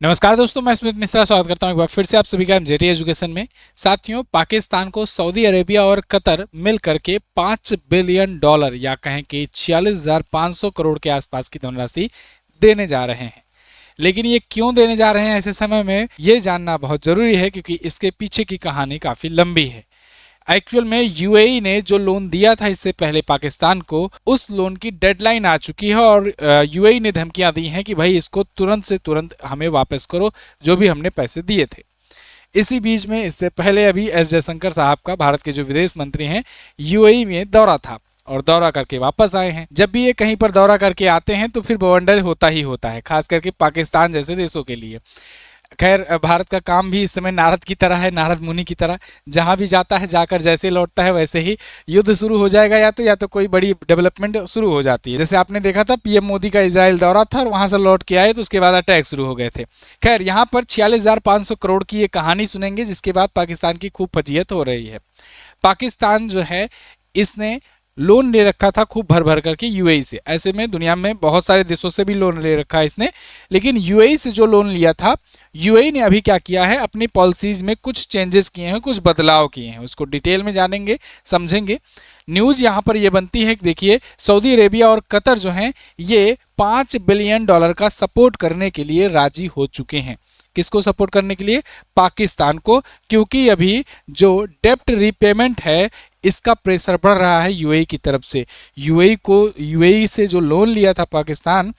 नमस्कार दोस्तों, मैं स्मित मिश्रा स्वागत करता हूं एक बार फिर से आप सभी का एमजेटी एजुकेशन में। साथियों, पाकिस्तान को सऊदी अरेबिया और कतर मिल करके $5 बिलियन या कहें कि 46,500 करोड़ के आसपास की धनराशि देने जा रहे हैं। लेकिन ये क्यों देने जा रहे हैं ऐसे समय में, ये जानना बहुत जरूरी है क्योंकि इसके पीछे की कहानी काफी लंबी है। एक्चुअल में यूएई ने जो लोन दिया था इससे पहले पाकिस्तान को, उस लोन की डेडलाइन आ चुकी है और यूएई ने धमकियां दी हैं कि भाई इसको तुरंत से तुरंत हमें वापस करो जो भी हमने पैसे दिए थे। इसी बीच में इससे पहले अभी एस जयशंकर साहब का, भारत के जो विदेश मंत्री हैं, यूएई में दौरा था और दौरा करके वापस आए हैं। जब भी ये कहीं पर दौरा करके आते हैं तो फिर बवंडर होता ही होता है, खास करके पाकिस्तान जैसे देशों के लिए। खैर, भारत का काम भी इस समय नारद की तरह है, नारद मुनि की तरह। जहां भी जाता है जाकर जैसे लौटता है वैसे ही युद्ध शुरू हो जाएगा, या तो कोई बड़ी डेवलपमेंट शुरू हो जाती है। जैसे आपने देखा था पीएम मोदी का इजराइल दौरा था और वहां से लौट के आए तो उसके बाद अटैक शुरू हो गए थे। खैर, यहाँ पर 46,500 करोड़ की ये कहानी सुनेंगे जिसके बाद पाकिस्तान की खूब फजीहत हो रही है। पाकिस्तान जो है, इसने लोन ले रखा था खूब भर भर करके यूएई से। ऐसे में दुनिया में बहुत सारे देशों से भी लोन ले रखा है इसने, लेकिन यूएई से जो लोन लिया था, यूएई ने अभी क्या किया है, अपनी पॉलिसीज में कुछ चेंजेस किए हैं, कुछ बदलाव किए हैं। उसको डिटेल में जानेंगे, समझेंगे। न्यूज़ यहाँ पर यह बनती है कि देखिए, सऊदी अरेबिया और कतर जो हैं, ये $5 बिलियन का सपोर्ट करने के लिए राजी हो चुके हैं। किसको सपोर्ट करने के लिए? पाकिस्तान को, क्योंकि अभी जो डेप्ट रीपेमेंट है इसका प्रेशर बढ़ रहा है यूएई की तरफ से। यूएई से जो लोन लिया था पाकिस्तान,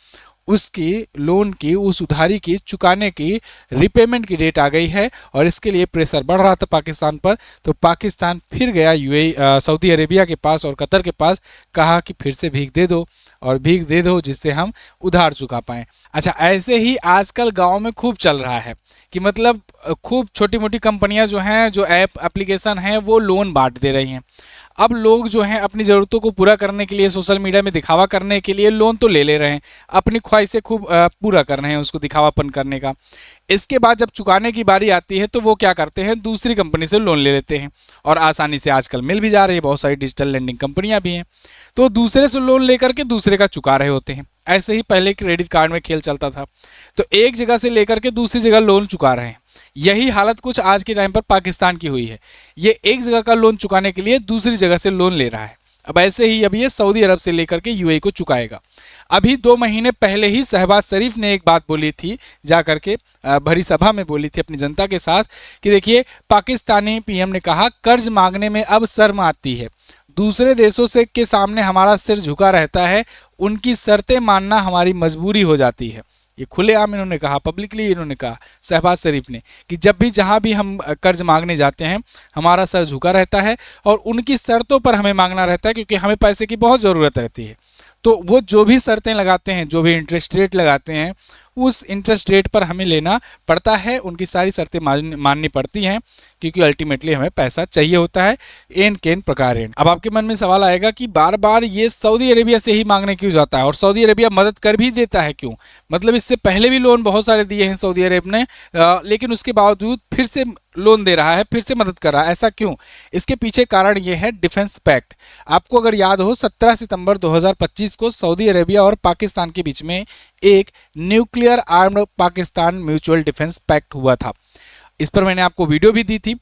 उसकी लोन की, उस उधारी की चुकाने की रिपेमेंट की डेट आ गई है और इसके लिए प्रेशर बढ़ रहा था पाकिस्तान पर। तो पाकिस्तान फिर गया यूएई, सऊदी अरेबिया के पास और कतर के पास, कहा कि फिर से भीख दे दो और भीख दे दो जिससे हम उधार चुका पाएं। अच्छा, ऐसे ही आजकल गांव में खूब चल रहा है कि मतलब खूब छोटी मोटी कंपनियां जो हैं, जो ऐप एप्लीकेशन हैं, वो लोन बांट दे रही हैं। अब लोग जो हैं अपनी ज़रूरतों को पूरा करने के लिए, सोशल मीडिया में दिखावा करने के लिए लोन तो ले रहे हैं, अपनी ख्वाहिशें खूब पूरा कर रहे हैं, उसको दिखावापन करने का। इसके बाद जब चुकाने की बारी आती है तो वो क्या करते हैं, दूसरी कंपनी से लोन ले लेते हैं और आसानी से आजकल मिल भी जा रही है, बहुत सारी डिजिटल लेंडिंग कंपनियां भी हैं। तो दूसरे से लोन लेकर के दूसरे का चुका रहे होते हैं। ऐसे ही पहले क्रेडिट कार्ड में खेल चलता था, तो एक जगह से लेकर के दूसरी जगह लोन चुका रहे हैं। यही हालत कुछ आज के टाइम पर पाकिस्तान की हुई है। ये एक जगह का लोन चुकाने के लिए दूसरी जगह से लोन ले रहा है। अब ऐसे ही अभी ये सऊदी अरब से लेकर के यूएई को चुकाएगा। अभी 2 महीने पहले ही शहबाज शरीफ ने एक बात बोली थी, जा करके भरी सभा में बोली थी अपनी जनता के साथ कि देखिए, पाकिस्तानी पीएम ने कहा, कर्ज मांगने में अब शर्म आती है। दूसरे देशों से के सामने हमारा सिर झुका रहता है, उनकी शर्तें मानना हमारी मजबूरी हो जाती है। ये खुलेआम इन्होंने कहा, पब्लिकली इन्होंने कहा शहबाज शरीफ ने, कि जब भी जहां भी हम कर्ज मांगने जाते हैं हमारा सर झुका रहता है और उनकी शर्तों पर हमें मांगना रहता है, क्योंकि हमें पैसे की बहुत ज़रूरत रहती है। तो वो जो भी शर्तें लगाते हैं, जो भी इंटरेस्ट रेट लगाते हैं, उस इंटरेस्ट रेट पर हमें लेना पड़ता है, उनकी सारी शर्तें माननी पड़ती हैं, क्योंकि अल्टीमेटली हमें पैसा चाहिए होता है, एन केन प्रकार। अब आपके मन में सवाल आएगा कि बार बार ये सऊदी अरेबिया से ही मांगने क्यों जाता है और सऊदी अरेबिया मदद कर भी देता है क्यों? मतलब इससे पहले भी लोन बहुत सारे दिए हैं सऊदी अरेब ने, लेकिन उसके बावजूद फिर से लोन दे रहा है, फिर से मदद कर रहा है, ऐसा क्यों? इसके पीछे कारण ये है डिफेंस पैक्ट। आपको अगर याद हो, 17 सितंबर 2025 को सऊदी अरेबिया और पाकिस्तान के बीच में एक nuclear armed Pakistan mutual defence pact हुआ था। इस पर मैंने आपको वीडियो भी दी थी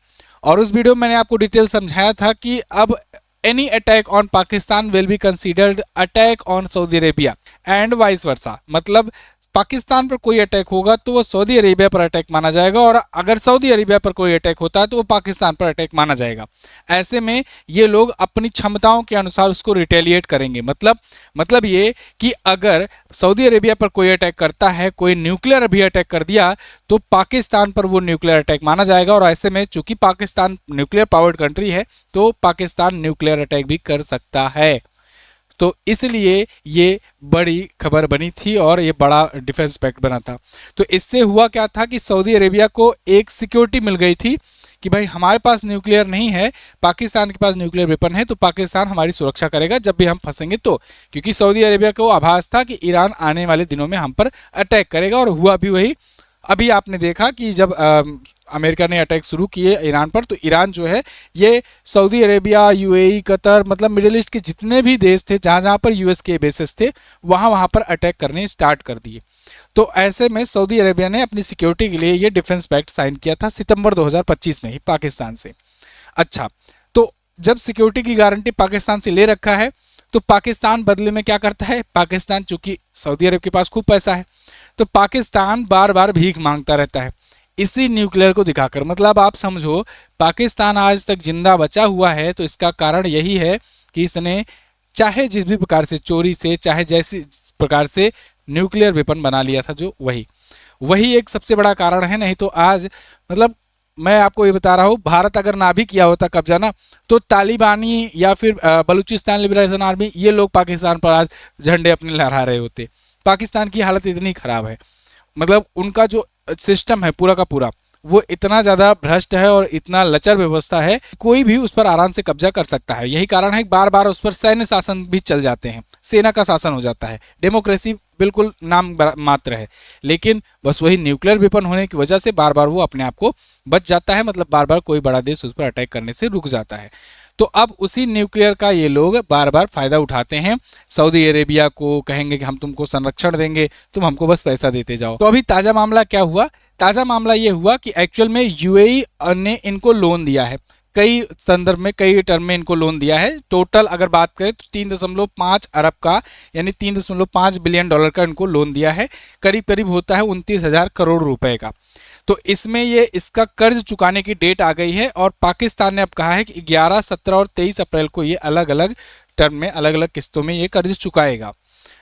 और उस वीडियो में मैंने आपको डिटेल समझाया था कि अब any attack on Pakistan will be considered attack on Saudi Arabia and vice versa. मतलब पाकिस्तान पर कोई अटैक होगा तो वो सऊदी अरेबिया पर अटैक माना जाएगा, और अगर सऊदी अरेबिया पर कोई अटैक होता है तो वो पाकिस्तान पर अटैक माना जाएगा। ऐसे में ये लोग अपनी क्षमताओं के अनुसार उसको रिटेलिएट करेंगे। मतलब ये कि अगर सऊदी अरेबिया पर कोई अटैक करता है, कोई न्यूक्लियर भी अटैक कर दिया, तो पाकिस्तान पर वो न्यूक्लियर अटैक माना जाएगा। और ऐसे में चूंकि पाकिस्तान न्यूक्लियर पावर्ड कंट्री है, तो पाकिस्तान न्यूक्लियर अटैक भी कर सकता है। तो इसलिए ये बड़ी खबर बनी थी और ये बड़ा डिफेंस पैक्ट बना था। तो इससे हुआ क्या था कि सऊदी अरेबिया को एक सिक्योरिटी मिल गई थी कि भाई हमारे पास न्यूक्लियर नहीं है, पाकिस्तान के पास न्यूक्लियर वेपन है, तो पाकिस्तान हमारी सुरक्षा करेगा जब भी हम फंसेंगे तो। क्योंकि सऊदी अरेबिया को आभास था कि ईरान आने वाले दिनों में हम पर अटैक करेगा, और हुआ भी वही। अभी आपने देखा कि जब अमेरिका ने अटैक शुरू किए ईरान पर, तो ईरान जो है ये सऊदी अरेबिया, यूएई, कतर, मतलब मिडिल ईस्ट के जितने भी देश थे जहाँ जहाँ पर यूएस के बेसेस थे, वहाँ वहाँ पर अटैक करने स्टार्ट कर दिए। तो ऐसे में सऊदी अरेबिया ने अपनी सिक्योरिटी के लिए ये डिफेंस पैक्ट साइन किया था सितंबर 2025 में ही पाकिस्तान से। अच्छा, तो जब सिक्योरिटी की गारंटी पाकिस्तान से ले रखा है तो पाकिस्तान बदले में क्या करता है, पाकिस्तान चूंकि सऊदी अरब के पास खूब पैसा है तो पाकिस्तान बार बार भीख मांगता रहता है इसी न्यूक्लियर को दिखाकर। मतलब आप समझो, पाकिस्तान आज तक जिंदा बचा हुआ है तो इसका कारण यही है कि इसने चाहे जिस भी प्रकार से चोरी से, चाहे जैसी प्रकार से न्यूक्लियर वेपन बना लिया था, जो वही एक सबसे बड़ा कारण है। नहीं तो आज मतलब मैं आपको ये बता रहा हूँ, भारत अगर ना भी किया होता कब्जा ना, तो तालिबानी या फिर बलूचिस्तान लिबरेशन आर्मी, ये लोग पाकिस्तान पर आज झंडे अपने लहरा रहे होते। पाकिस्तान की हालत इतनी खराब है, मतलब उनका जो सिस्टम है पूरा का पूरा वो इतना ज़्यादा भ्रष्ट है और इतना लचर व्यवस्था है, कोई भी उस पर आराम से कब्जा कर सकता है। यही कारण है कि बार बार उस पर सैन्य शासन भी चल जाते हैं, सेना का शासन हो जाता है। डेमोक्रेसी बिल्कुल नाम मात्र है, लेकिन बस वही न्यूक्लियर वेपन होने की वजह से बार बार वो अपने आप को बच जाता है, मतलब बार बार कोई बड़ा देश उस पर अटैक करने से रुक जाता है। तो अब उसी न्यूक्लियर का ये लोग बार बार फायदा उठाते हैं। सऊदी अरेबिया को कहेंगे कि हम तुमको संरक्षण देंगे, तुम हमको बस पैसा देते जाओ। तो अभी ताज़ा मामला क्या हुआ, ताज़ा मामला ये हुआ कि एक्चुअल में यूएई ने इनको लोन दिया है, कई संदर्भ में कई टर्म में इनको लोन दिया है। टोटल अगर बात करें तो 3.5 अरब का यानी 3.5 बिलियन डॉलर का इनको लोन दिया है, करीब करीब होता है 29,000 करोड़ रुपए का। तो इसमें ये इसका कर्ज चुकाने की डेट आ गई है और पाकिस्तान ने अब कहा है कि 11, 17 और 23 अप्रैल को ये अलग अलग टर्म में, अलग अलग किस्तों में ये कर्ज चुकाएगा।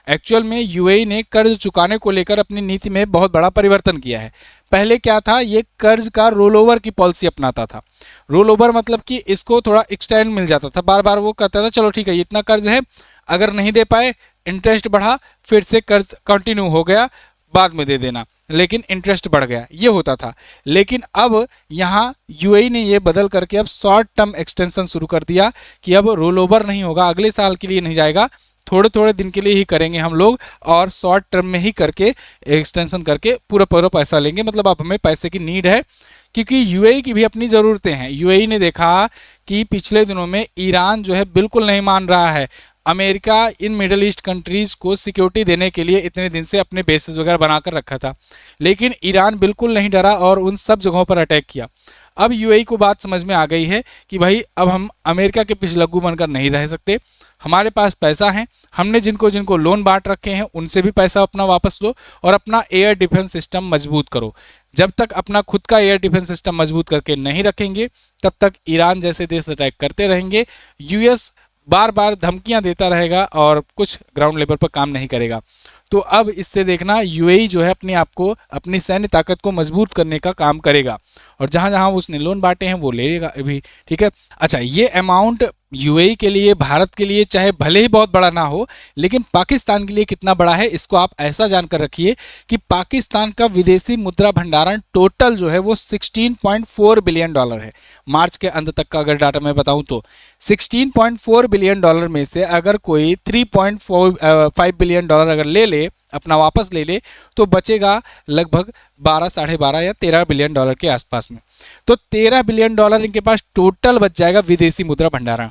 एक्चुअल में यूएई ने कर्ज चुकाने को लेकर अपनी नीति में बहुत बड़ा परिवर्तन किया है। पहले क्या था, ये कर्ज का रोल ओवर की पॉलिसी अपनाता था। रोल ओवर मतलब कि इसको थोड़ा एक्सटेंड मिल जाता था, बार बार वो कहता था चलो ठीक है इतना कर्ज है, अगर नहीं दे पाए इंटरेस्ट बढ़ा, फिर से कर्ज कंटिन्यू हो गया, बाद में दे देना, लेकिन इंटरेस्ट बढ़ गया, ये होता था। लेकिन अब यहाँ यूएई ने ये बदल करके अब शॉर्ट टर्म एक्सटेंशन शुरू कर दिया कि अब रोल ओवर नहीं होगा, अगले साल के लिए नहीं जाएगा, थोड़े थोड़े दिन के लिए ही करेंगे हम लोग और शॉर्ट टर्म में ही करके एक्सटेंशन करके पूरा पूरा पैसा लेंगे। मतलब अब हमें पैसे की नीड है, क्योंकि यूएई की भी अपनी ज़रूरतें हैं। यूएई ने देखा कि पिछले दिनों में ईरान जो है बिल्कुल नहीं मान रहा है। America in middle east countries को सिक्योरिटी देने के लिए इतने दिन से अपने बेसेस वगैरह बनाकर रखा था, लेकिन ईरान बिल्कुल नहीं डरा और उन सब जगहों पर अटैक किया। अब यूएई को बात समझ में आ गई है कि भाई अब हम अमेरिका के पिछलग्गू बनकर नहीं रह सकते, हमारे पास पैसा है, हमने जिनको जिनको लोन बांट रखे हैं उनसे भी पैसा अपना वापस लो और अपना एयर डिफेंस सिस्टम मजबूत करो। जब तक अपना खुद का एयर डिफेंस सिस्टम मजबूत करके नहीं रखेंगे तब तक ईरान जैसे देश अटैक करते रहेंगे, यूएस बार बार धमकियां देता रहेगा और कुछ ग्राउंड लेवल पर काम नहीं करेगा। तो अब इससे देखना यूएई जो है अपने आप को, अपनी सैन्य ताकत को मजबूत करने का काम करेगा और जहां जहां उसने लोन बांटे हैं वो लेगा भी, ठीक है। अच्छा, ये अमाउंट यूएई के लिए, भारत के लिए चाहे भले ही बहुत बड़ा ना हो, लेकिन पाकिस्तान के लिए कितना बड़ा है इसको आप ऐसा जानकर रखिए कि पाकिस्तान का विदेशी मुद्रा भंडारण टोटल जो है वो 16.4 बिलियन डॉलर है। मार्च के अंत तक का अगर डाटा मैं बताऊं तो 16.4 बिलियन डॉलर में से अगर कोई 3.5 बिलियन डॉलर अगर ले अपना वापस ले ले तो बचेगा लगभग 12, साढ़े 12 या 13 बिलियन डॉलर के आसपास में। तो 13 बिलियन डॉलर इनके पास टोटल बच जाएगा विदेशी मुद्रा भंडारण।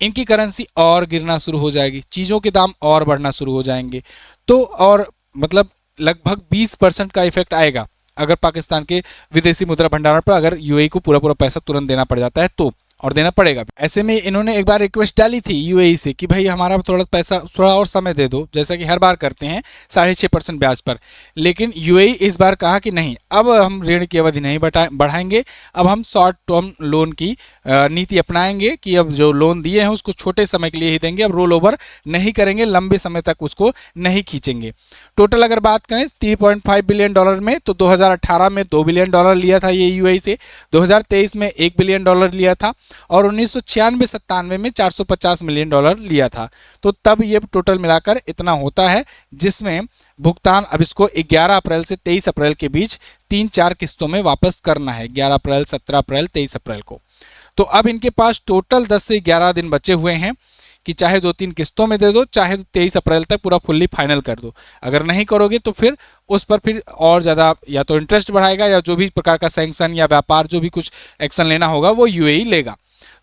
इनकी करेंसी और गिरना शुरू हो जाएगी, चीज़ों के दाम और बढ़ना शुरू हो जाएंगे, तो और मतलब लगभग 20% का इफेक्ट आएगा अगर पाकिस्तान के विदेशी मुद्रा भंडारण पर अगर यूएई को पूरा पूरा पैसा तुरंत देना पड़ जाता है तो, और देना पड़ेगा। ऐसे में इन्होंने एक बार रिक्वेस्ट डाली थी यूएई से कि भाई हमारा थोड़ा पैसा, थोड़ा और समय दे दो, जैसा कि हर बार करते हैं 6.5% ब्याज पर। लेकिन यूएई इस बार कहा कि नहीं, अब हम ऋण की अवधि नहीं बढ़ाएंगे, अब हम शॉर्ट टर्म लोन की नीति अपनाएंगे कि अब जो लोन दिए हैं उसको छोटे समय के लिए ही देंगे, अब रोल ओवर नहीं करेंगे, लंबे समय तक उसको नहीं खींचेंगे। टोटल अगर बात करें 3.5 बिलियन डॉलर में, तो 2018 में 2 बिलियन डॉलर लिया था ये यूएई से, 2023 में 1 बिलियन डॉलर लिया था और 1996-97 में 450 मिलियन डॉलर लिया था। तो तब ये टोटल मिलाकर इतना होता है, जिसमें भुगतान अब इसको 11 अप्रैल से 23 अप्रैल के बीच 3-4 किस्तों में वापस करना है, 11 अप्रैल, 17 अप्रैल, 23 अप्रैल को। तो अब इनके पास टोटल 10 से 11 दिन बचे हुए हैं कि चाहे 2-3 किस्तों में दे दो, चाहे 23 अप्रैल तक पूरा फुल्ली फाइनल कर दो। अगर नहीं करोगे तो फिर उस पर फिर और ज़्यादा या तो इंटरेस्ट बढ़ाएगा या जो भी प्रकार का सैंक्शन या व्यापार जो भी कुछ एक्शन लेना होगा वो यूएई लेगा।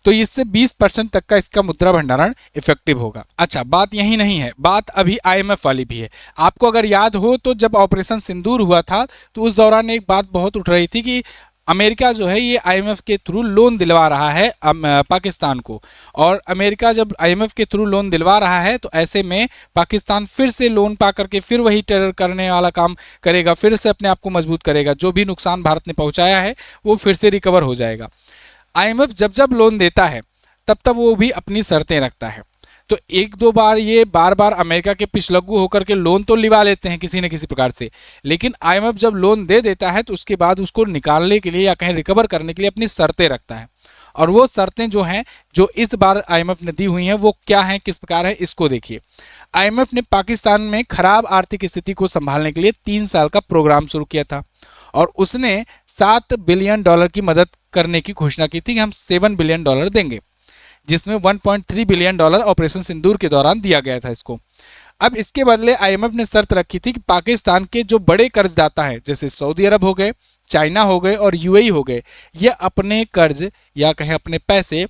तो इससे 20% तक का इसका मुद्रा भंडारण इफेक्टिव होगा। अच्छा, बात यही नहीं है, बात अभी आईएमएफ वाली भी है। आपको अगर याद हो तो जब ऑपरेशन सिंदूर हुआ था तो उस दौरान एक बात बहुत उठ रही थी कि अमेरिका जो है ये आईएमएफ के थ्रू लोन दिलवा रहा है पाकिस्तान को, और अमेरिका जब आईएमएफ के थ्रू लोन दिलवा रहा है तो ऐसे में पाकिस्तान फिर से लोन पा करके फिर वही टेरर करने वाला काम करेगा, फिर से अपने आप को मजबूत करेगा, जो भी नुकसान भारत ने पहुंचाया है वो फिर से रिकवर हो जाएगा। आईएमएफ जब जब लोन देता है तब तब वो भी अपनी शर्तें रखता है। तो एक दो बार ये बार बार अमेरिका के पिछलग्गू होकर के लोन तो लिवा लेते हैं किसी न किसी प्रकार से, लेकिन आईएमएफ जब लोन दे देता है तो उसके बाद उसको निकालने के लिए या कहीं रिकवर करने के लिए अपनी शर्तें रखता है। और वो शर्तें जो हैं, जो इस बार आईएमएफ ने दी हुई हैं, वो क्या हैं, किस प्रकार है, इसको देखिए। आईएमएफ ने पाकिस्तान में खराब आर्थिक स्थिति को संभालने के लिए 3 साल का प्रोग्राम शुरू किया था और उसने $7 बिलियन की मदद करने की घोषणा की थी कि हम $7 बिलियन देंगे, जिसमें $1.3 बिलियन ऑपरेशन सिंदूर के दौरान दिया गया था इसको। अब इसके बदले आईएमएफ ने शर्त रखी थी कि पाकिस्तान के जो बड़े कर्जदाता हैं, जैसे सऊदी अरब हो गए, चाइना हो गए और यूएई हो गए, ये अपने कर्ज या कहें अपने पैसे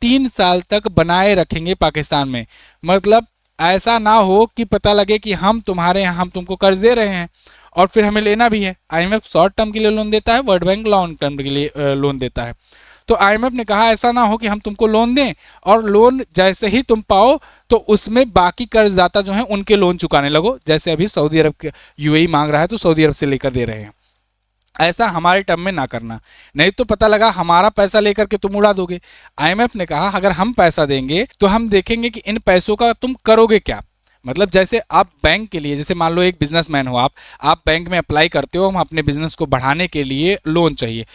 3 साल तक बनाए रखेंगे पाकिस्तान में। मतलब ऐसा ना हो कि पता लगे कि हम तुम्हारे यहाँ हम तुमको कर्ज दे रहे हैं और फिर हमें लेना भी है। आईएमएफ शॉर्ट टर्म के लिए लोन देता है, वर्ल्ड बैंक लॉन्ग टर्म के लिए लोन देता है। तो आईएमएफ ने कहा ऐसा ना हो कि हम तुमको लोन दें और लोन जैसे ही तुम पाओ तो उसमें बाकी कर्जदाता जो हैं उनके लोन चुकाने लगो, जैसे अभी सऊदी अरब के यूएई मांग रहा है तो सऊदी अरब से लेकर दे रहे हैं। ऐसा हमारे टर्म में ना करना, नहीं तो पता लगा हमारा पैसा लेकर के तुम उड़ा दोगे। आईएमएफ ने कहा अगर हम पैसा देंगे तो हम देखेंगे कि इन पैसों का तुम करोगे क्या। मतलब जैसे आप बैंक के लिए, जैसे मान लो एक बिजनेसमैन हो आप बैंक में अप्लाई करते हो, हम अपने बिजनेस को बढ़ाने के लिए लोन चाहिए,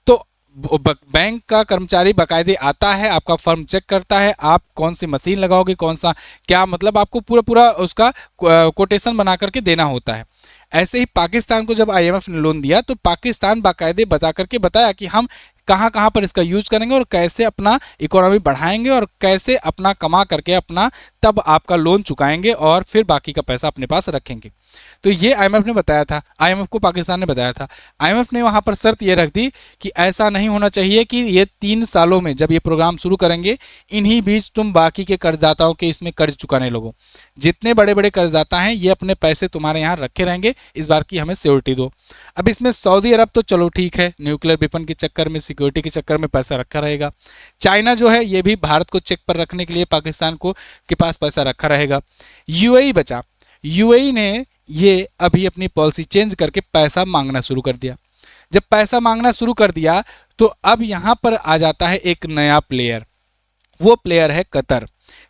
तो बैंक का कर्मचारी बाकायदे आता है, आपका फर्म चेक करता है, आप कौन सी मशीन लगाओगे, कौन सा क्या, मतलब आपको पूरा पूरा उसका कोटेशन बना करके देना होता है। ऐसे ही पाकिस्तान को जब आईएमएफ ने लोन दिया तो पाकिस्तान बाकायदे बता करके बताया कि हम कहाँ कहाँ पर इसका यूज करेंगे और कैसे अपना इकोनॉमी बढ़ाएंगे और कैसे अपना कमा करके अपना तब आपका लोन चुकाएंगे और फिर बाकी का पैसा अपने पास रखेंगे। तो ये आईएमएफ ने बताया था, आईएमएफ को पाकिस्तान ने बताया था। आईएमएफ ने वहाँ पर शर्त ये रख दी कि ऐसा नहीं होना चाहिए कि ये 3 सालों में जब ये प्रोग्राम शुरू करेंगे इन्हीं बीच तुम बाकी के कर्जदाताओं के इसमें कर्ज चुकाने लगो। जितने बड़े बड़े कर्जदाता हैं ये अपने पैसे तुम्हारे यहाँ रखे रहेंगे, इस बार की हमें सिक्योरिटी दो। अब इसमें सऊदी अरब तो चलो ठीक है, न्यूक्लियर वेपन के चक्कर में, सिक्योरिटी के चक्कर में पैसा रखा रहेगा। चाइना जो है ये भी भारत को चेक पर रखने के लिए पाकिस्तान को के पास पैसा रखा रहेगा। यूएई बचा, यूएई ने ये अभी अपनी पॉलिसी चेंज करके पैसा मांगना शुरू कर दिया। जब पैसा मांगना शुरू कर दिया तो अब यहाँ पर आ जाता है एक नया प्लेयर, वो प्लेयर है कतर।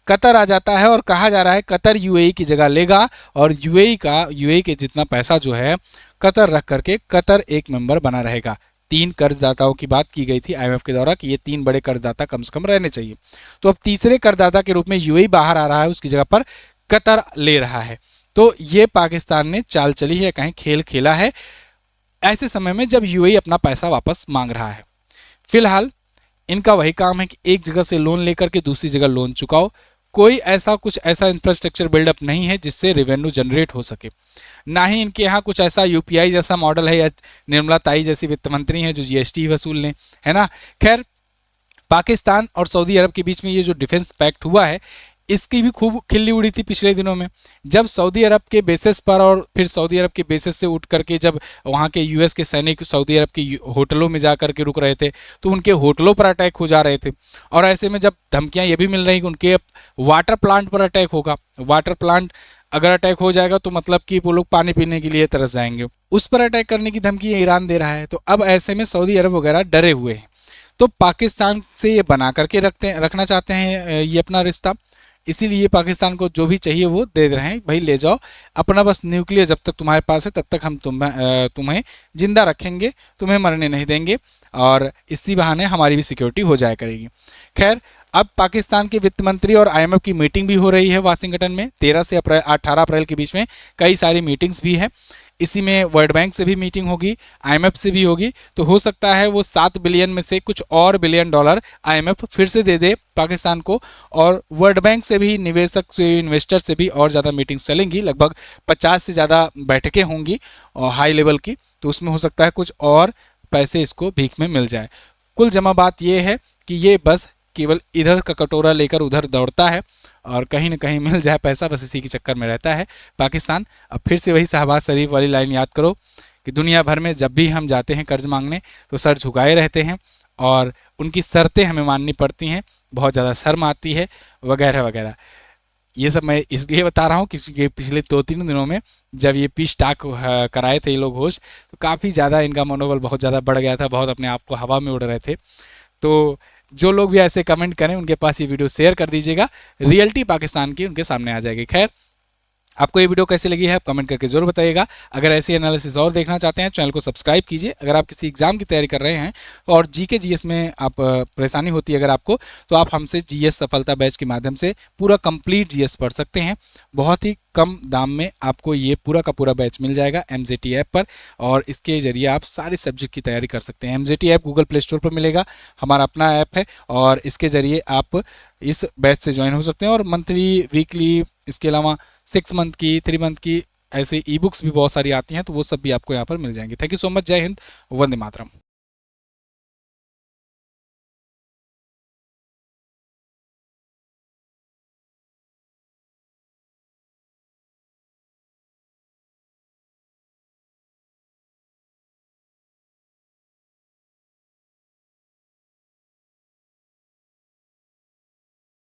कतर आ जाता है और कहा जा रहा है कतर यूएई की जगह लेगा और यूएई के जितना पैसा जो है कतर रख करके कतर एक मेंबर बना रहेगा। 3 कर्जदाताओं की बात की गई थी आईएमएफ के द्वारा कि ये 3 बड़े कर्जदाता कम से कम रहने चाहिए। तो अब तीसरे करदाता के रूप में यूएई बाहर आ रहा है, उसकी जगह पर कतर ले रहा है। तो ये पाकिस्तान ने चाल चली है, कहीं खेल खेला है ऐसे समय में जब यूएई अपना पैसा वापस मांग रहा है। फिलहाल इनका वही काम है कि एक जगह से लोन लेकर के दूसरी जगह लोन चुकाओ। कोई ऐसा इंफ्रास्ट्रक्चर बिल्डअप नहीं है जिससे रेवेन्यू जनरेट हो सके, ना ही इनके यहाँ कुछ ऐसा यूपीआई जैसा मॉडल है या निर्मला ताई जैसी वित्त मंत्री हैं जो जीएसटी वसूल लें, है ना। खैर, पाकिस्तान और सऊदी अरब के बीच में ये जो डिफेंस पैक्ट हुआ है इसकी भी खूब खिल्ली उड़ी थी पिछले दिनों में, जब सऊदी अरब के बेसिस पर और फिर सऊदी अरब के बेसिस से उठ करके जब वहाँ के यूएस के सैनिक सऊदी अरब के होटलों में जा करके रुक रहे थे तो उनके होटलों पर अटैक हो जा रहे थे। और ऐसे में जब धमकियाँ ये भी मिल रही कि उनके वाटर प्लांट पर अटैक होगा, वाटर प्लांट अगर अटैक हो जाएगा तो मतलब कि वो लोग पानी पीने के लिए तरस जाएंगे, उस पर अटैक करने की धमकी ईरान दे रहा है। तो अब ऐसे में सऊदी अरब वगैरह डरे हुए हैं, तो पाकिस्तान से ये बना करके रखना चाहते हैं ये अपना रिश्ता। इसीलिए पाकिस्तान को जो भी चाहिए वो दे रहे हैं, भाई ले जाओ अपना, बस न्यूक्लियर जब तक तुम्हारे पास है तब तक हम तुम्हें जिंदा रखेंगे, तुम्हें मरने नहीं देंगे और इसी बहाने हमारी भी सिक्योरिटी हो जाया करेगी। खैर, अब पाकिस्तान के वित्त मंत्री और आईएमएफ की मीटिंग भी हो रही है वाशिंगटन में। 13 से 18 अप्रैल के बीच में कई सारी मीटिंग्स भी है। इसी में वर्ल्ड बैंक से भी मीटिंग होगी, आईएमएफ से भी होगी। तो हो सकता है वो 7 बिलियन में से कुछ और बिलियन डॉलर आईएमएफ फिर से दे दे पाकिस्तान को, और वर्ल्ड बैंक से भी, निवेशक से, इन्वेस्टर से भी और ज़्यादा मीटिंग्स चलेंगी। लगभग 50 से ज़्यादा बैठकें होंगी और हाई लेवल की, तो उसमें हो सकता है कुछ और पैसे इसको भीख में मिल जाए। कुल जमा बात ये है कि ये बस केवल इधर का कटोरा लेकर उधर दौड़ता है और कहीं ना कहीं मिल जाए पैसा, बस इसी के चक्कर में रहता है पाकिस्तान। अब फिर से वही शहबाज शरीफ वाली लाइन याद करो कि दुनिया भर में जब भी हम जाते हैं कर्ज मांगने तो सर झुकाए रहते हैं और उनकी शर्तें हमें माननी पड़ती हैं, बहुत ज़्यादा शर्म आती है वगैरह वगैरह। ये सब मैं इसलिए बता रहा हूँ क्योंकि पिछले 2-3 दिनों में जब ये पीस टाक कराए थे ये लोग होस्ट, तो काफ़ी ज़्यादा इनका मनोबल बहुत ज़्यादा बढ़ गया था, बहुत अपने आप को हवा में उड़ रहे थे। तो जो लोग भी ऐसे कमेंट करें उनके पास ये वीडियो शेयर कर दीजिएगा, रियलिटी पाकिस्तान की उनके सामने आ जाएगी। खैर, आपको ये वीडियो कैसी लगी है आप कमेंट करके जरूर बताइएगा। अगर ऐसी एनालिसिस और देखना चाहते हैं चैनल को सब्सक्राइब कीजिए। अगर आप किसी एग्जाम की तैयारी कर रहे हैं और जीके जीएस में आप परेशानी होती है अगर आपको, तो आप हमसे जीएस सफलता बैच के माध्यम से पूरा कंप्लीट जीएस पढ़ सकते हैं। बहुत ही कम दाम में आपको ये पूरा का पूरा बैच मिल जाएगा एमजेटी ऐप पर, और इसके जरिए आप सारे सब्जेक्ट की तैयारी कर सकते हैं। MJT app Google play store पर मिलेगा, हमारा अपना ऐप है, और इसके जरिए आप इस बैच से ज्वाइन हो सकते हैं। और मंथली, वीकली, इसके अलावा 6 मंथ की, 3 मंथ की ऐसे ई बुक्स भी बहुत सारी आती हैं, तो वो सब भी आपको यहाँ पर मिल जाएंगे। Thank you so much. जय हिंद, वंदे मातरम।